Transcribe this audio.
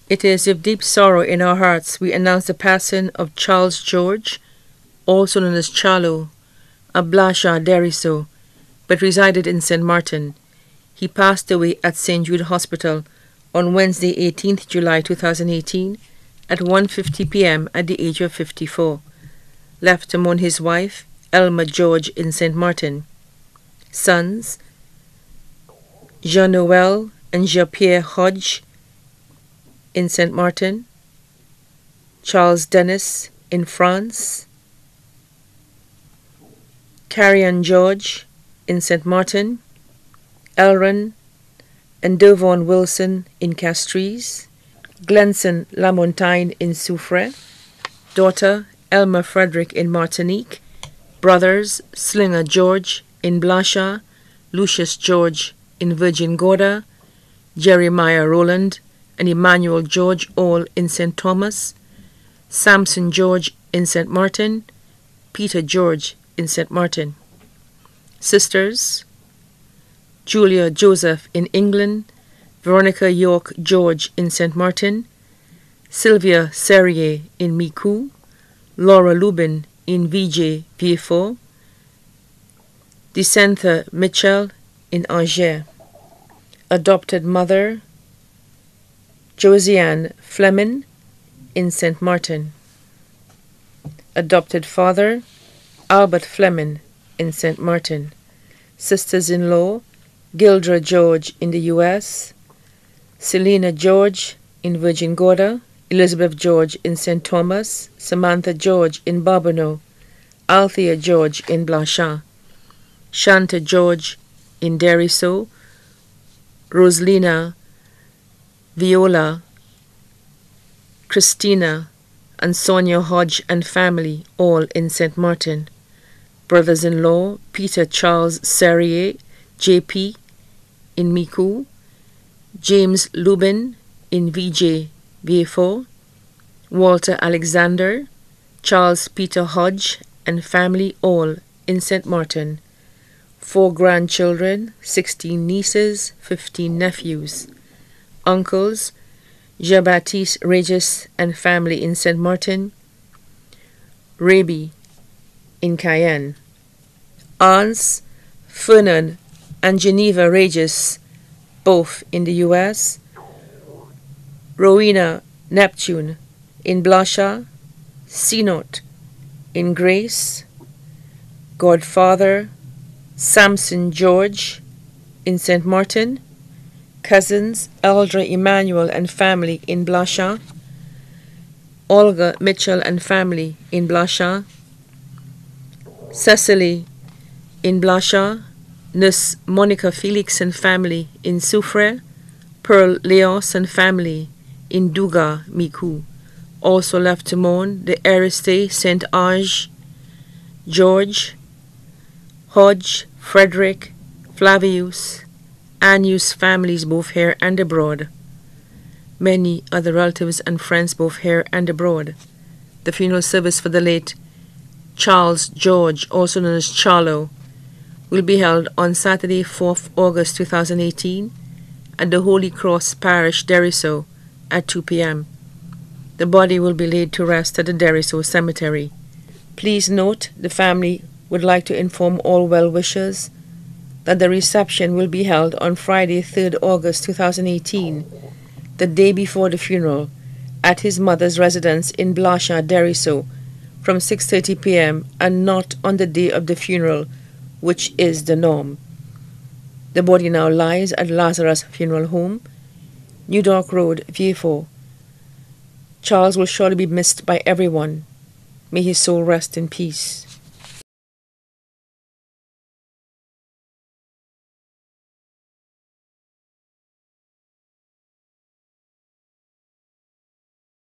It is with deep sorrow in our hearts we announce the passing of Charles George, also known as Charlo, of Blasha Deriso, but resided in St. Martin. He passed away at St. Jude Hospital on Wednesday, 18th July 2018 at 1:50 p.m. at the age of 54. Left to mourn his wife, Elma George, in St. Martin. Sons, Jean-Noel and Jean-Pierre Hodge in St. Martin, Charles Dennis in France, Carrie-Anne George in St. Martin, Elron and Devon Wilson in Castries, Glenson Lamontagne in Soufrière, daughter Elma Frederick in Martinique, brothers Slinger George in Blasha, Lucius George in Virgin Gorda, Jeremiah Roland and Emmanuel George, all in St. Thomas, Samson George in St. Martin, Peter George in St. Martin. Sisters, Julia Joseph in England, Veronica York George in St. Martin, Sylvia Serrier in Micoud, Laura Lubin in VJ Vieux-Fort, Decentha Mitchell in Angers. Adopted mother, Josiane Fleming in St. Martin. Adopted father, Albert Fleming in St. Martin. Sisters-in-law, Gildra George in the U.S., Selena George in Virgin Gorda, Elizabeth George in St. Thomas, Samantha George in Barbano, Althea George in Blanchard, Shanta George in Deriso, Rosalina, Viola, Christina, and Sonia Hodge and family, all in St. Martin. Brothers-in-law, Peter Charles Serrier, J.P., in Micoud, James Lubin in VJ Vieux-Fort, Walter Alexander, Charles Peter Hodge and family, all in St. Martin. 4 grandchildren, 16 nieces, 15 nephews. Uncles, Jean-Baptiste Regis and family in St. Martin, Raby in Cayenne. Aunts, Fernand and Geneva Regis, both in the U.S., Rowena Neptune in Blasha, Sinot in Grace, Godfather Samson George in St. Martin, cousins Eldra Emmanuel and family in Blasha, Olga Mitchell and family in Blasha, Cecily in Blasha, Nurse Monica Felix and family in Soufrière, Pearl Leos and family in Douga, Micoud. Also left to mourn the Aristide Saint Ange, George, Hodge, Frederick, Flavius, Annius families both here and abroad. Many other relatives and friends both here and abroad. The funeral service for the late Charles George, also known as Charlo, will be held on Saturday, 4th August 2018 at the Holy Cross Parish, Deriso, at 2 p.m. The body will be laid to rest at the Deriso Cemetery. Please note, the family would like to inform all well-wishers that the reception will be held on Friday, 3rd August 2018, the day before the funeral, at his mother's residence in Blasha, Deriso, from 6:30 p.m. and not on the day of the funeral, which is the norm. The body now lies at Lazarus Funeral Home, New Dock Road, Vieux-Fort. Charles will surely be missed by everyone. May his soul rest in peace.